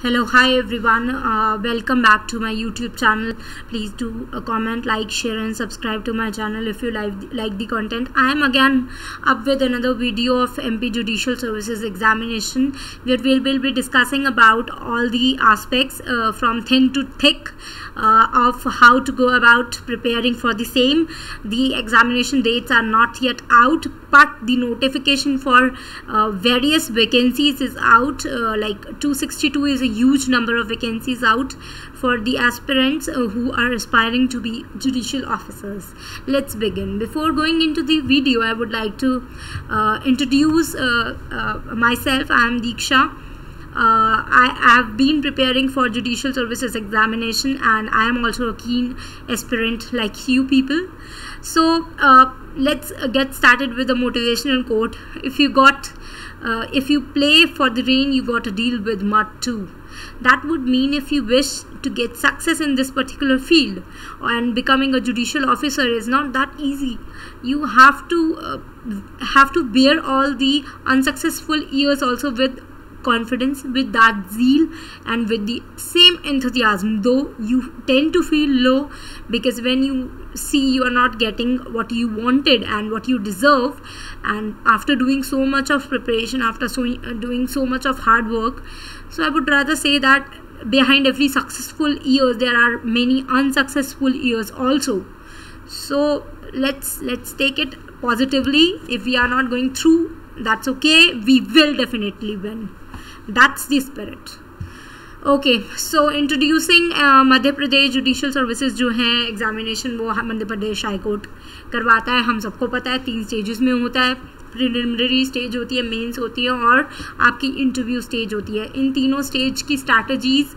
Hello, hi everyone. Welcome back to my YouTube channel. Please do comment, like, share, and subscribe to my channel if you like the content. I am again up with another video of MP Judicial Services examination, where we will be discussing about all the aspects from thin to thick of how to go about preparing for the same. The examination dates are not yet out, but the notification for various vacancies is out. Like 262 is a huge number of vacancies out for the aspirants who are aspiring to be judicial officers. Let's begin. Before going into the video, I would like to introduce myself. I am Deeksha. I have been preparing for judicial services examination, and I am also a keen aspirant like you people. So let's get started with the motivational quote. If you play for the rain, you got to deal with mud too. That would mean if you wish to get success in this particular field, and becoming a judicial officer is not that easy. You have to bear all the unsuccessful years also with confidence, with that zeal, and with the same enthusiasm, though you tend to feel low because when you see you are not getting what you wanted and what you deserve, and after doing so much of preparation, after doing so much of hard work. So I would rather say that behind every successful year there are many unsuccessful years also. So let's take it positively. If we are not going through, that's okay, we will definitely win. That's the spirit. Okay, so introducing Madhya Pradesh judicial services जो है examination, वो Madhya Pradesh high court करवाता है. हम सबको पता है 3 stages में होता है. प्रिलिमिनरी स्टेज होती है, मेंस होती है, और आपकी इंटरव्यू स्टेज होती है. इन तीनों स्टेज की स्ट्रैटेजीज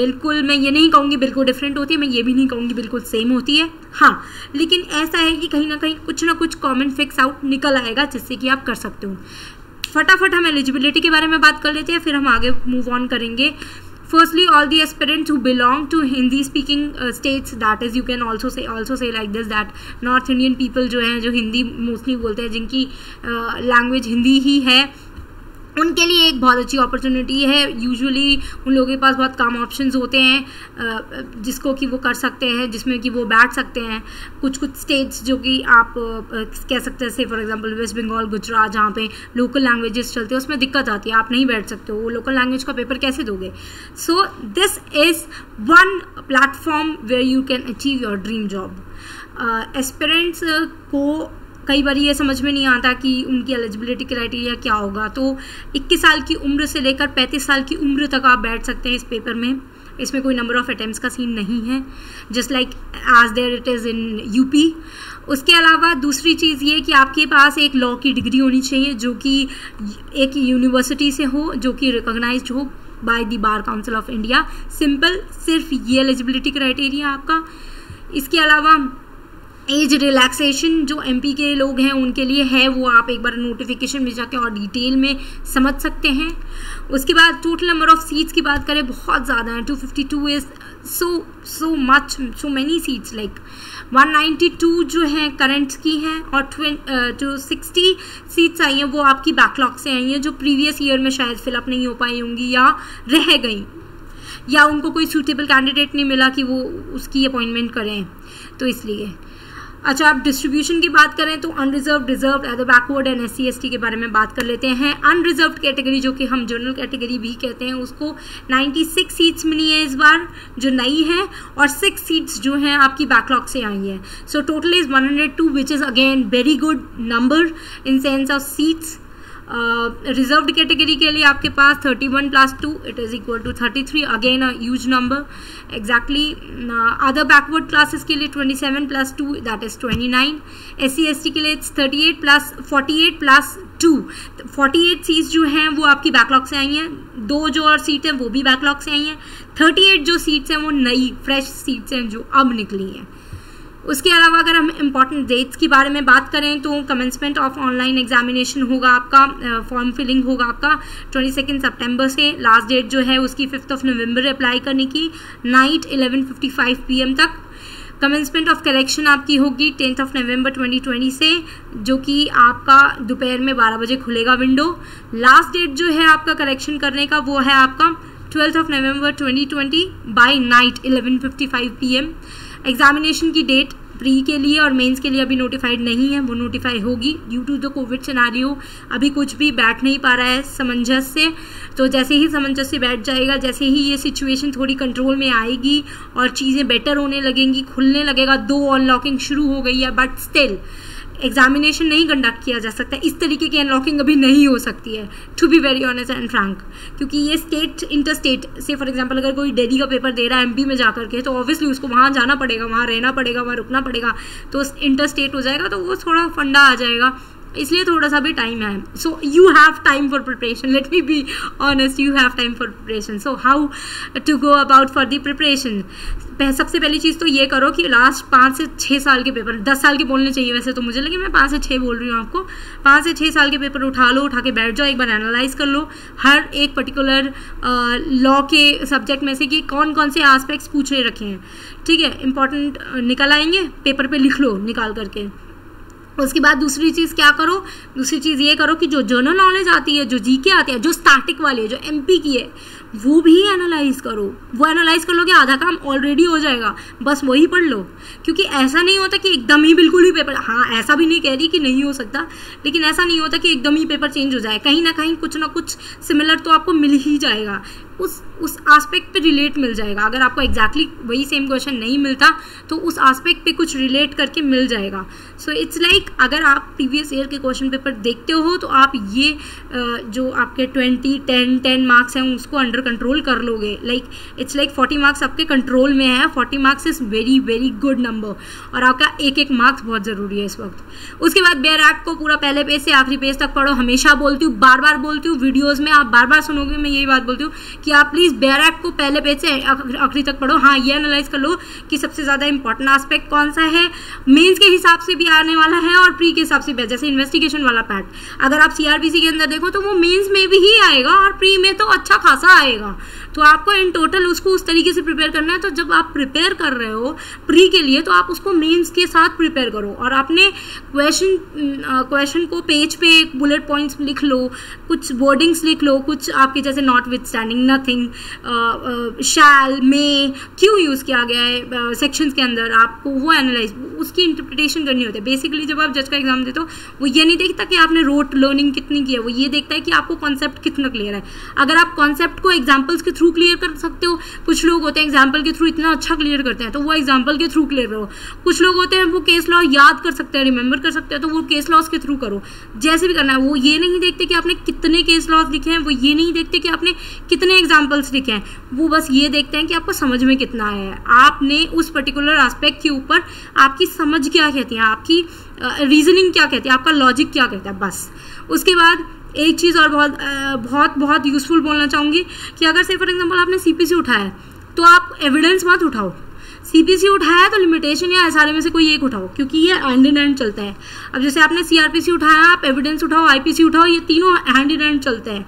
बिल्कुल, मैं ये नहीं कहूँगी बिल्कुल डिफरेंट होती है, मैं ये भी नहीं कहूँगी बिल्कुल सेम होती है. हाँ, लेकिन ऐसा है कि कहीं ना कहीं कुछ ना कुछ कॉमन फिक्स आउट निकल आएगा जिससे कि आप कर सकते हो. फटाफट हम एलिजिबिलिटी के बारे में बात कर लेते हैं, फिर हम आगे मूव ऑन करेंगे. Firstly, all the aspirants who belong to Hindi-speaking states, that is, you can also say like this, that North Indian people जो हैं, जो हिंदी मोस्टली बोलते हैं, जिनकी लैंग्वेज हिंदी ही है, उनके लिए एक बहुत अच्छी अपॉर्चुनिटी है. यूजुअली उन लोगों के पास बहुत कम ऑप्शंस होते हैं जिसको कि वो कर सकते हैं, जिसमें कि वो बैठ सकते हैं. कुछ स्टेट्स जो कि आप कह सकते हैं, से फॉर एग्जांपल वेस्ट बंगाल, गुजरात, जहाँ पे लोकल लैंग्वेजेस चलते हैं, उसमें दिक्कत आती है, आप नहीं बैठ सकते हो. वो लोकल लैंग्वेज का पेपर कैसे दोगे? So this is one platform where you can achieve your dream job. Aspirants को कई बार ये समझ में नहीं आता कि उनकी एलिजिबिलिटी क्राइटेरिया क्या होगा. तो 21 साल की उम्र से लेकर 35 साल की उम्र तक आप बैठ सकते हैं इस पेपर में. इसमें कोई नंबर ऑफ अटेम्प्ट्स का सीन नहीं है, just like as there it is in UP. उसके अलावा दूसरी चीज़ ये कि आपके पास एक लॉ की डिग्री होनी चाहिए जो कि एक यूनिवर्सिटी से हो, जो कि रिकॉग्नाइज्ड हो by the bar council of India. Simple, सिर्फ ये एलिजिबिलिटी क्राइटेरिया आपका. इसके अलावा एज रिलैक्सेशन जो एमपी के लोग हैं उनके लिए है, वो आप एक बार नोटिफिकेशन में जाके और डिटेल में समझ सकते हैं. उसके बाद टोटल नंबर ऑफ सीट्स की बात करें, बहुत ज़्यादा है. 252 is so many seats. Like 192 जो हैं करंट की हैं, और 260 सीट्स आई हैं वो आपकी बैकलॉग से आई हैं, जो प्रीवियस ईयर में शायद फिलअप नहीं हो पाई होंगी या रह गई, या उनको कोई सूटेबल कैंडिडेट नहीं मिला कि वो उसकी अपॉइंटमेंट करें, तो इसलिए. अच्छा, आप डिस्ट्रीब्यूशन की बात करें तो unreserve, reserve, other backward and SC ST के बारे में बात कर लेते हैं. अनरिजर्व कैटेगरी, जो कि हम जनरल कैटेगरी भी कहते हैं, उसको 96 सीट्स मिली है इस बार, जो नई है, और 6 सीट्स जो हैं आपकी बैकलॉग से आई हैं. So total is 102, which is again very good number in sense of seats. Reserved category के लिए आपके पास 31 + 2 it is equal to 33, again a huge number exactly. Other backward classes के लिए 27 + 2 दैट इज़ 29. SC ST के लिए 38 + 48 + 2 48 seats जो हैं वो आपकी बैकलॉग से आई हैं. 2 जो और सीट हैं वो भी बैकलॉग से आई हैं. 38 जो सीट्स हैं वो नई फ्रेश सीट्स हैं जो अब निकली हैं. उसके अलावा अगर हम इम्पॉर्टेंट डेट्स के बारे में बात करें तो कमेंसमेंट ऑफ ऑनलाइन एग्जामिनेशन होगा आपका, फॉर्म फिलिंग होगा आपका 22 सितंबर से. लास्ट डेट जो है उसकी 5 नवंबर अप्लाई करने की, नाइट 11:55 PM तक. कमेंसमेंट ऑफ करेक्शन आपकी होगी 10 नवंबर 2020 से, जो कि आपका दोपहर में 12 बजे खुलेगा विंडो. लास्ट डेट जो है आपका करेक्शन करने का वो है आपका 12 नवंबर 2020 बाय नाइट 11:55 PM। एग्जामिनेशन की डेट प्री के लिए और मेंस के लिए अभी नोटिफाइड नहीं है, वो नोटिफाई होगी। Due to the covid scenario अभी कुछ भी बैठ नहीं पा रहा है समंजस से, तो जैसे ही समंजस से बैठ जाएगा, जैसे ही ये सिचुएशन थोड़ी कंट्रोल में आएगी और चीज़ें बेटर होने लगेंगी, खुलने लगेगा, 2 अनलॉकिंग शुरू हो गई है, बट स्टिल एग्जामिनेशन नहीं कंडक्ट किया जा सकता। इस तरीके की अनलॉकिंग अभी नहीं हो सकती है, to be very honest and frank, क्योंकि ये स्टेट इंटर स्टेट से, फॉर एग्जांपल अगर कोई दिल्ली का पेपर दे रहा है MP में जाकर के, तो ऑब्वियसली उसको वहाँ जाना पड़ेगा, वहाँ रहना पड़ेगा, वहाँ रुकना पड़ेगा, तो इंटर स्टेट हो जाएगा, तो वो थोड़ा फंडा आ जाएगा, इसलिए थोड़ा सा भी टाइम है। So you have time for preparation, let me be honest, you have time for preparation. So how to go about for the preparation? सबसे पहली चीज़ तो ये करो कि लास्ट 5 से 6 साल के पेपर, 10 साल के बोलने चाहिए वैसे तो मुझे, लेकिन मैं 5 से 6 बोल रही हूँ आपको। 5 से 6 साल के पेपर उठा लो, उठा के बैठ जाओ, एक बार एनालाइज कर लो हर एक पर्टिकुलर लॉ के सब्जेक्ट में से कि कौन कौन से एस्पेक्ट्स पूछे रखे हैं, ठीक है, इंपॉर्टेंट निकल आएंगे, पेपर पे लिख लो निकाल करके। उसके बाद दूसरी चीज़ क्या करो, दूसरी चीज़ ये करो कि जो जनरल नॉलेज आती है, जो GK आती है, जो स्टैटिक वाली है, जो MP की है, वो भी एनालाइज करो। वो एनालाइज कर लोगे, आधा काम ऑलरेडी हो जाएगा, बस वही पढ़ लो। क्योंकि ऐसा नहीं होता कि एकदम ही बिल्कुल ही पेपर, हाँ ऐसा भी नहीं कह रही कि नहीं हो सकता, लेकिन ऐसा नहीं होता कि एकदम ही पेपर चेंज हो जाए, कहीं ना कहीं कुछ ना कुछ सिमिलर तो आपको मिल ही जाएगा, उस एस्पेक्ट पे रिलेट मिल जाएगा। अगर आपको एग्जैक्टली वही सेम क्वेश्चन नहीं मिलता तो उस एस्पेक्ट पे कुछ रिलेट करके मिल जाएगा। सो इट्स लाइक अगर आप प्रीवियस ईयर के क्वेश्चन पेपर देखते हो तो आप ये जो आपके 10 मार्क्स हैं उसको अंडर कंट्रोल कर लोगे। लाइक इट्स लाइक 40 मार्क्स आपके कंट्रोल में है। 40 marks is very very good number, और आपका एक मार्क्स बहुत ज़रूरी है इस वक्त। उसके बाद बेयर एक्ट को पूरा पहले पेज से आखिरी पेज तक पढ़ो। हमेशा बोलती हूँ, बार बार बोलती हूँ, वीडियोज़ में आप बार बार सुनोगे मैं यही बात बोलती हूँ कि आप प्लीज़ बेयर एक्ट को पहले पेज से आखिरी तक पढ़ो। हाँ, ये एनालाइज कर लो कि सबसे ज़्यादा इंपॉर्टेंट एस्पेक्ट कौन सा है, मेंस के हिसाब से भी आने वाला है और प्री के हिसाब से भी। जैसे इन्वेस्टिगेशन वाला पार्ट अगर आप CRPC के अंदर देखो तो वो मेंस में भी ही आएगा और प्री में तो अच्छा खासा आएगा। तो आपको इन टोटल उसको उस तरीके से प्रिपेयर करना है। तो जब आप प्रिपेयर कर रहे हो प्री के लिए तो आप उसको मेंस के साथ प्रिपेयर करो और अपने क्वेश्चन को पेज पे बुलेट पॉइंट्स लिख लो, कुछ वर्डिंग्स लिख लो, कुछ आपके जैसे नॉट विथ स्टैंडिंग, नथिंग, शैल, मे क्यों यूज़ किया गया है सेक्शंस के अंदर, आपको वो एनालाइज, उसकी इंटरप्रिटेशन करनी होती है। बेसिकली जब आप जज का एग्जाम देते हो वो ये नहीं देखता कि आपने रोट लर्निंग कितनी की है, वो ये देखता है कि आपको कॉन्सेप्ट कितना क्लियर है। अगर आप कॉन्सेप्ट को एग्जाम्पल्स के थ्रू क्लियर कर सकते हो, कुछ लोग होते हैं एग्जाम्पल के थ्रू इतना अच्छा क्लियर करते हैं तो वो एग्जाम्पल के थ्रू क्लियर करो। कुछ लोग होते हैं वो केस लॉ याद कर सकते हैं, रिमेंबर कर सकते हैं, तो वो केस लॉस के थ्रू करो। जैसे भी करना है, वो ये नहीं देखते कि आपने कितने केस लॉस लिखे हैं, वो ये नहीं देखते कि आपने कितने एग्जाम्पल्स लिखे हैं, वो बस ये देखते हैं कि आपको समझ में कितना आया है, आपने उस पर्टिकुलर एस्पेक्ट के ऊपर आपकी समझ क्या कहती है, आपकी रीजनिंग क्या कहती है, आपका लॉजिक क्या कहता है, बस। उसके बाद एक चीज़ और बहुत यूजफुल बोलना चाहूँगी कि अगर से फॉर एग्जांपल आपने CPC उठाया है तो आप एविडेंस मत उठाओ। CPC उठाया तो लिमिटेशन या SRA में से कोई एक उठाओ, क्योंकि ये हैंड इन हैंड चलता है। अब जैसे आपने CRPC उठाया, आप एविडेंस उठाओ, IPC उठाओ, ये तीनों हैंड इन हैंड चलते हैं।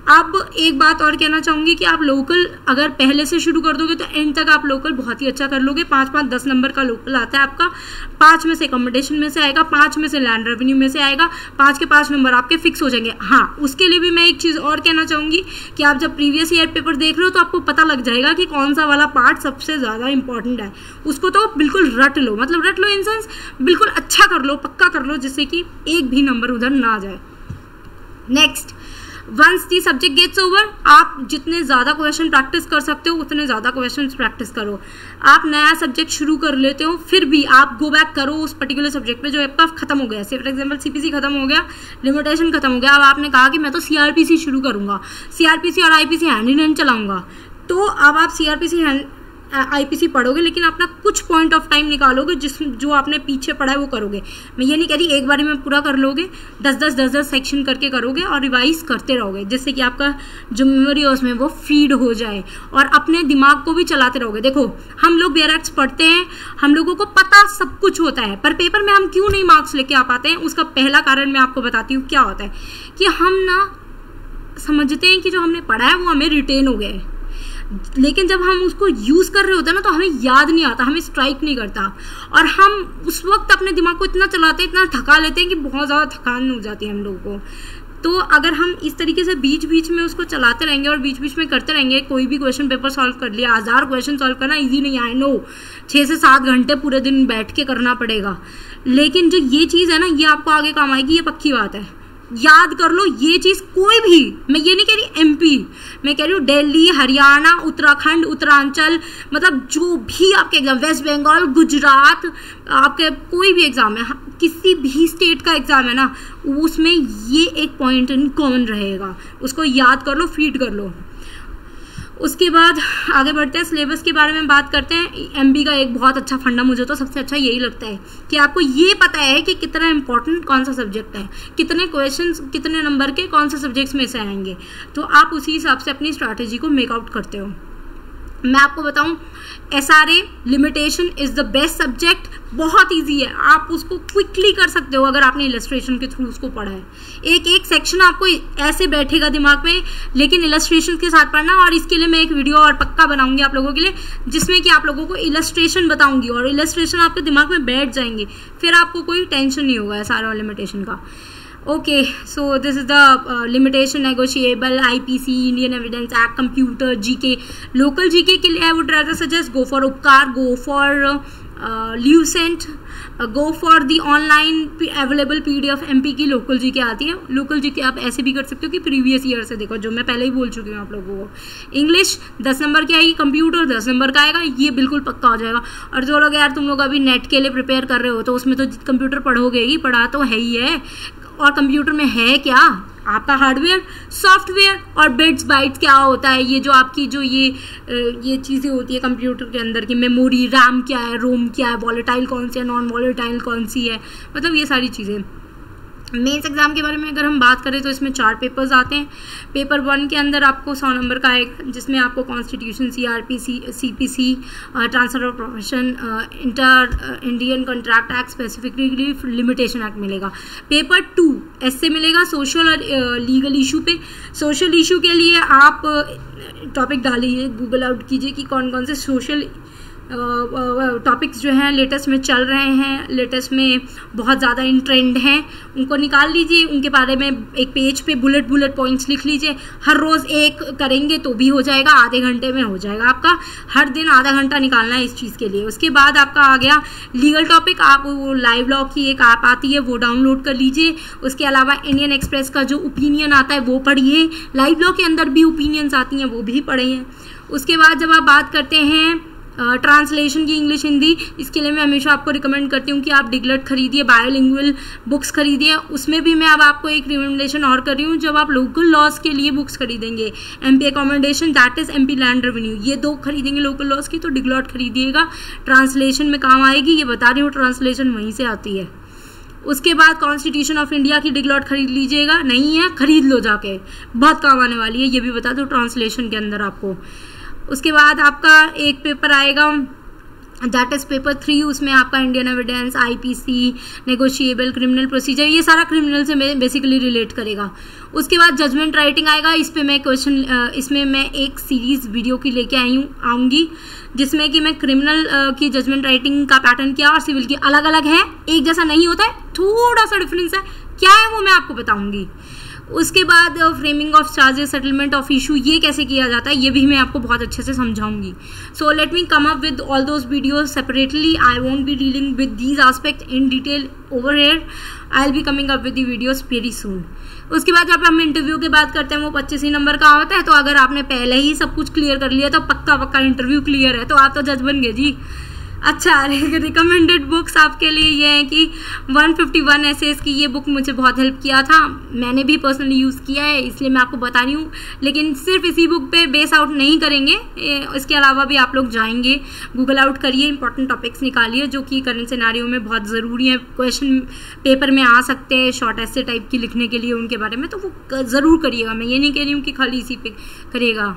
अब एक बात और कहना चाहूँगी कि आप लोकल अगर पहले से शुरू कर दोगे तो एंड तक आप लोकल बहुत ही अच्छा कर लोगे। 5-5-10 नंबर का लोकल आता है आपका, 5 में से अकोमोडेशन में से आएगा, 5 में से लैंड रेवेन्यू में से आएगा, 5 के 5 नंबर आपके फिक्स हो जाएंगे। हाँ, उसके लिए भी मैं एक चीज़ और कहना चाहूँगी कि आप जब प्रीवियस ईयर पेपर देख रहे हो तो आपको पता लग जाएगा कि कौन सा वाला पार्ट सबसे ज़्यादा इंपॉर्टेंट है। उसको तो बिल्कुल रट लो, मतलब रट लो इन सेंस बिल्कुल अच्छा कर लो, पक्का कर लो, जिससे कि एक भी नंबर उधर ना जाए। Next, once the subject gets over, आप जितने ज़्यादा क्वेश्चन प्रैक्टिस कर सकते हो उतने ज़्यादा क्वेश्चन प्रैक्टिस करो। आप नया सब्जेक्ट शुरू कर लेते हो फिर भी आप गो बैक करो उस पर्टिकुलर सब्जेक्ट पे जो आपका खत्म हो गया। फॉर एग्जांपल CPC खत्म हो गया, लिमिटेशन खत्म हो गया, अब आपने कहा कि मैं तो CRPC शुरू करूँगा, CRPC और IPC हैंड इन हैंड चलाऊँगा, तो अब आप CRPC IPC पढ़ोगे लेकिन अपना कुछ पॉइंट ऑफ टाइम निकालोगे जो आपने पीछे पढ़ा है वो करोगे। मैं ये नहीं कह रही एक बारी में पूरा कर लोगे, 10-10 सेक्शन करके करोगे और रिवाइज करते रहोगे, जिससे कि आपका जो मेमोरी है उसमें वो फीड हो जाए और अपने दिमाग को भी चलाते रहोगे। देखो, हम लोग बेयर एक्ट्स पढ़ते हैं, हम लोगों को पता सब कुछ होता है, पर पेपर में हम क्यों नहीं मार्क्स लेके आ पाते हैं, उसका पहला कारण मैं आपको बताती हूँ क्या होता है कि हम ना समझते हैं कि जो हमने पढ़ा है वो हमें रिटेन हो गया है, लेकिन जब हम उसको यूज़ कर रहे होते हैं ना तो हमें याद नहीं आता, हमें स्ट्राइक नहीं करता, और हम उस वक्त अपने दिमाग को इतना चलाते हैं, इतना थका लेते हैं कि बहुत ज़्यादा थकान हो जाती है हम लोगों को। तो अगर हम इस तरीके से बीच बीच में उसको चलाते रहेंगे और बीच बीच में करते रहेंगे, कोई भी क्वेश्चन पेपर सॉल्व कर लिया, 1000 क्वेश्चन सॉल्व करना ईजी नहीं, आई नो 6 से 7 घंटे पूरे दिन बैठ के करना पड़ेगा, लेकिन जो ये चीज़ है ना, ये आपको आगे काम आएगी, ये पक्की बात है। याद कर लो ये चीज़, कोई भी, मैं ये नहीं कह रही एमपी, मैं कह रही हूँ दिल्ली, हरियाणा, उत्तराखंड, उत्तरांचल, मतलब जो भी आपके एग्जाम, वेस्ट बंगाल, गुजरात, आपके कोई भी एग्जाम है, किसी भी स्टेट का एग्जाम है ना, उसमें ये एक पॉइंट कॉमन रहेगा, उसको याद कर लो, फीड कर लो। उसके बाद आगे बढ़ते हैं, सिलेबस के बारे में बात करते हैं। एमपी का एक बहुत अच्छा फंडा मुझे तो सबसे अच्छा यही लगता है कि आपको ये पता है कि कितना इंपॉर्टेंट कौन सा सब्जेक्ट है, कितने क्वेश्चंस कितने नंबर के कौन से सब्जेक्ट्स में से आएंगे, तो आप उसी हिसाब से अपनी स्ट्रैटेजी को मेकआउट करते हो। मैं आपको बताऊं, SRA limitation is the best subject, बहुत इजी है, आप उसको क्विकली कर सकते हो अगर आपने इलस्ट्रेशन के थ्रू उसको पढ़ा है। एक एक सेक्शन आपको ऐसे बैठेगा दिमाग में, लेकिन इलस्ट्रेशन के साथ पढ़ना, और इसके लिए मैं एक वीडियो और पक्का बनाऊंगी आप लोगों के लिए, जिसमें कि आप लोगों को इलस्ट्रेशन बताऊंगी और इलस्ट्रेशन आपके दिमाग में बैठ जाएंगे, फिर आपको कोई टेंशन नहीं होगा SRA लिमिटेशन का। Okay, so this is the limitation negotiable, IPC, Indian Evidence Act, computer, GK, local GK के लिए I would rather suggest go for उपकार, go for Lucent, go for the online available PDF MP की local GK आती है। Local GK आप ऐसे भी कर सकते हो कि प्रीवियस ईयर से देखो, जो मैं पहले ही बोल चुकी हूँ आप लोगों को। इंग्लिश 10 नंबर की आएगी, कंप्यूटर 10 नंबर का आएगा, ये बिल्कुल पक्का हो जाएगा। और जो लोग यार तुम लोग अभी नेट के लिए प्रिपेयर कर रहे हो, तो उसमें तो कंप्यूटर पढ़ोगे ही, पढ़ा तो है ही है, और कंप्यूटर में है क्या, आपका हार्डवेयर, सॉफ्टवेयर और बिट्स बाइट्स क्या होता है, ये जो आपकी जो ये चीज़ें होती है कंप्यूटर के अंदर की, मेमोरी, रैम क्या है, रोम क्या है, वॉलेटाइल कौन सी है, नॉन वॉलेटाइल कौन सी है, मतलब ये सारी चीज़ें। मेंस एग्जाम के बारे में अगर हम बात करें तो इसमें 4 पेपर्स आते हैं। पेपर 1 के अंदर आपको 100 नंबर का आएगा, जिसमें आपको constitution, CRPC, CPC, transfer of profession, Indian contract act, specifically limitation act मिलेगा। पेपर 2 ऐसे मिलेगा सोशल और लीगल इशू पे। सोशल इशू के लिए आप टॉपिक डालिए, गूगल आउट कीजिए कि कौन कौन से सोशल टॉपिक्स जो हैं लेटेस्ट में चल रहे हैं, लेटेस्ट में बहुत ज़्यादा इन ट्रेंड हैं, उनको निकाल लीजिए, उनके बारे में एक पेज पे बुलेट पॉइंट्स लिख लीजिए। हर रोज़ एक करेंगे तो भी हो जाएगा, आधे घंटे में हो जाएगा आपका, हर दिन आधा घंटा निकालना है इस चीज़ के लिए। उसके बाद आपका आ गया लीगल टॉपिक, आप वो लाइव लॉ की एक ऐप आती है वो डाउनलोड कर लीजिए। उसके अलावा इंडियन एक्सप्रेस का जो ओपिनियन आता है वो पढ़िए, लाइव लॉ के अंदर भी ओपिनियंस आती हैं वो भी पढ़िए। उसके बाद जब आप बात करते हैं ट्रांसलेशन की इंग्लिश हिंदी, इसके लिए मैं हमेशा आपको रिकमेंड करती हूँ कि आप डिगलट खरीदिए, बायोलिंगुअल बुक्स खरीदिए। उसमें भी मैं अब आपको एक रिकमेंडेशन और कर रही हूँ, जब आप लोकल लॉज के लिए बुक्स खरीदेंगे, MP accommodation that is MP land revenue, ये 2 खरीदेंगे लोकल लॉज की, तो डिगलट खरीदिएगा, ट्रांसलेशन में काम आएगी, ये बता रही हूँ, ट्रांसलेशन वहीं से आती है। उसके बाद कॉन्स्टिट्यूशन ऑफ इंडिया की डिगलॉट खरीद लीजिएगा, नहीं है खरीद लो जाके, बहुत काम आने वाली है, ये भी बता दो ट्रांसलेशन के अंदर आपको। उसके बाद आपका एक पेपर आएगा दैट इज पेपर 3, उसमें आपका Indian evidence, IPC, negotiable, criminal procedure, ये सारा क्रिमिनल से बेसिकली रिलेट करेगा। उसके बाद जजमेंट राइटिंग आएगा, इस पे मैं इसमें मैं एक सीरीज वीडियो की लेके आऊँगी, जिसमें कि मैं क्रिमिनल की जजमेंट राइटिंग का पैटर्न क्या और सिविल की अलग अलग है, एक जैसा नहीं होता है, थोड़ा सा डिफरेंस है, क्या है वो मैं आपको बताऊँगी। उसके बाद framing of charges, settlement of issue, ये कैसे किया जाता है ये भी मैं आपको बहुत अच्छे से समझाऊंगी। So let me come up with all those videos separately, I won't be dealing with these aspect in detail over here, I will be coming up with the videos very soon. उसके बाद जब हम interview की बात करते हैं वो 25 ही number का होता है, तो अगर आपने पहले ही सब कुछ क्लियर कर लिया तो पक्का इंटरव्यू क्लियर है, तो आप तो जज बन गए जी। अच्छा, रिकमेंडेड बुक्स आपके लिए ये है कि 151 एसेस की ये बुक मुझे बहुत हेल्प किया था, मैंने भी पर्सनली यूज़ किया है, इसलिए मैं आपको बता रही हूँ। लेकिन सिर्फ इसी बुक पे बेस आउट नहीं करेंगे, इसके अलावा भी आप लोग जाएंगे, गूगल आउट करिए, इंपॉर्टेंट टॉपिक्स निकालिए जो कि करंट सिनेरियो में बहुत ज़रूरी है, क्वेश्चन पेपर में आ सकते हैं शॉर्ट ऐसे टाइप की लिखने के लिए, उनके बारे में तो वो ज़रूर करिएगा। मैं ये नहीं कह रही हूँ कि खाली इसी पे करिएगा।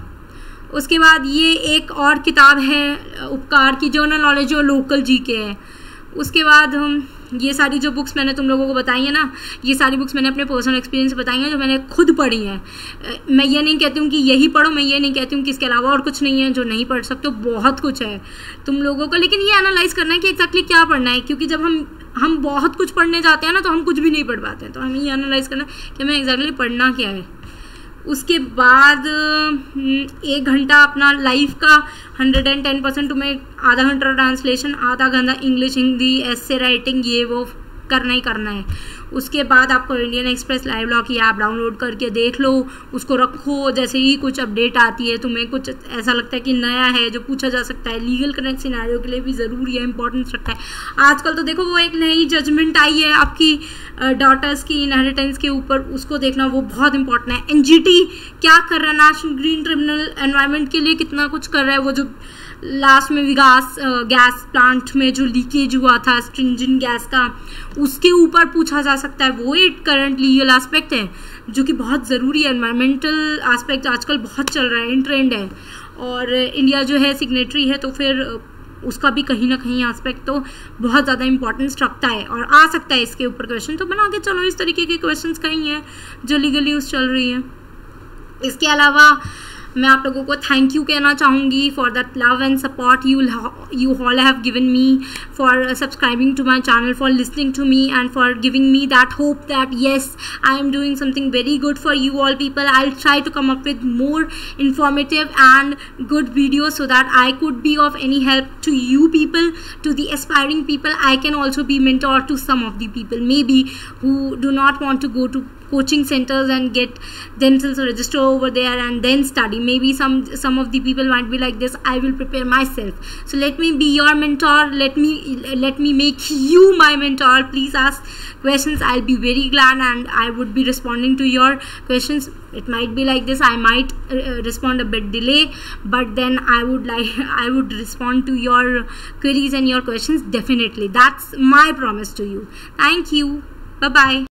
उसके बाद ये एक और किताब है उपकार की, जनरल नॉलेज और लोकल जीके है। उसके बाद हम ये सारी जो बुक्स मैंने तुम लोगों को बताई है ना, ये सारी बुक्स मैंने अपने पर्सनल एक्सपीरियंस से बताई हैं, जो मैंने खुद पढ़ी हैं। मैं ये नहीं कहती हूँ कि यही पढ़ो, मैं ये नहीं कहती हूँ कि इसके अलावा और कुछ नहीं है जो नहीं पढ़ सकते हो, बहुत कुछ है तुम लोगों को, लेकिन ये एनालाइज करना है कि एक्जैक्टली क्या पढ़ना है, क्योंकि जब हम हम बहुत कुछ पढ़ने जाते हैं ना, तो हम कुछ भी नहीं पढ़ पाते हैं। तो हमें ये एनालाइज करना है कि हमें एग्जैक्टली पढ़ना क्या है। उसके बाद 1 घंटा अपना लाइफ का 110% तुम्हें आधा घंटा ट्रांसलेशन, आधा घंटा इंग्लिश, हिंदी, एसे राइटिंग, ये वो करना ही करना है। उसके बाद आपको इंडियन एक्सप्रेस लाइव लॉ की ऐप डाउनलोड करके देख लो, उसको रखो। जैसे ही कुछ अपडेट आती है, तुम्हें कुछ ऐसा लगता है कि नया है जो पूछा जा सकता है, लीगल कनेक्ट सिनेरियो के लिए भी ज़रूरी है, इंपॉर्टेंस रखता है। आजकल तो देखो वो एक नई जजमेंट आई है आपकी डॉटर्स की इनहेरिटेंस के ऊपर, उसको देखना वो बहुत इंपॉर्टेंट है। एनजीटी क्या कर रहा है, नेशनल ग्रीन ट्रिब्यूनल एनवायरनमेंट के लिए कितना कुछ कर रहा है। वो जो लास्ट में विकास गैस प्लांट में जो लीकेज हुआ था स्ट्रिंजेंट गैस का, उसके ऊपर पूछा जा सकता है। वो एक करंट लीगल एस्पेक्ट है जो कि बहुत ज़रूरी है। एनवायरमेंटल एस्पेक्ट आजकल बहुत चल रहा है, इन ट्रेंड है, और इंडिया जो है सिग्नेटरी है, तो फिर उसका भी कहीं ना कहीं एस्पेक्ट तो बहुत ज़्यादा इंपॉर्टेंस रखता है और आ सकता है इसके ऊपर क्वेश्चन। तो बना के चलो, इस तरीके के क्वेश्चंस कहीं हैं जो लीगल न्यूज़ चल रही है। इसके अलावा मैं आप लोगों को थैंक यू कहना चाहूँगी for that love and support you all have given me, for subscribing to my channel, for listening to me, and for giving me that hope that yes, I am doing something very good for you all people. I'll try to come up with more informative and good videos so that I could be of any help to you people, to the aspiring people. I can also be mentor to some of the people maybe who do not want to go to coaching centers and get themselves register over there and then study. Maybe some of the people might be like this, I will prepare myself. So let me be your mentor, let me make you my mentor. Please ask questions, I'll be very glad and I would be responding to your questions. It might be like this, I might respond a bit delay, but then I would respond to your queries and your questions definitely. That's my promise to you. Thank you. Bye bye.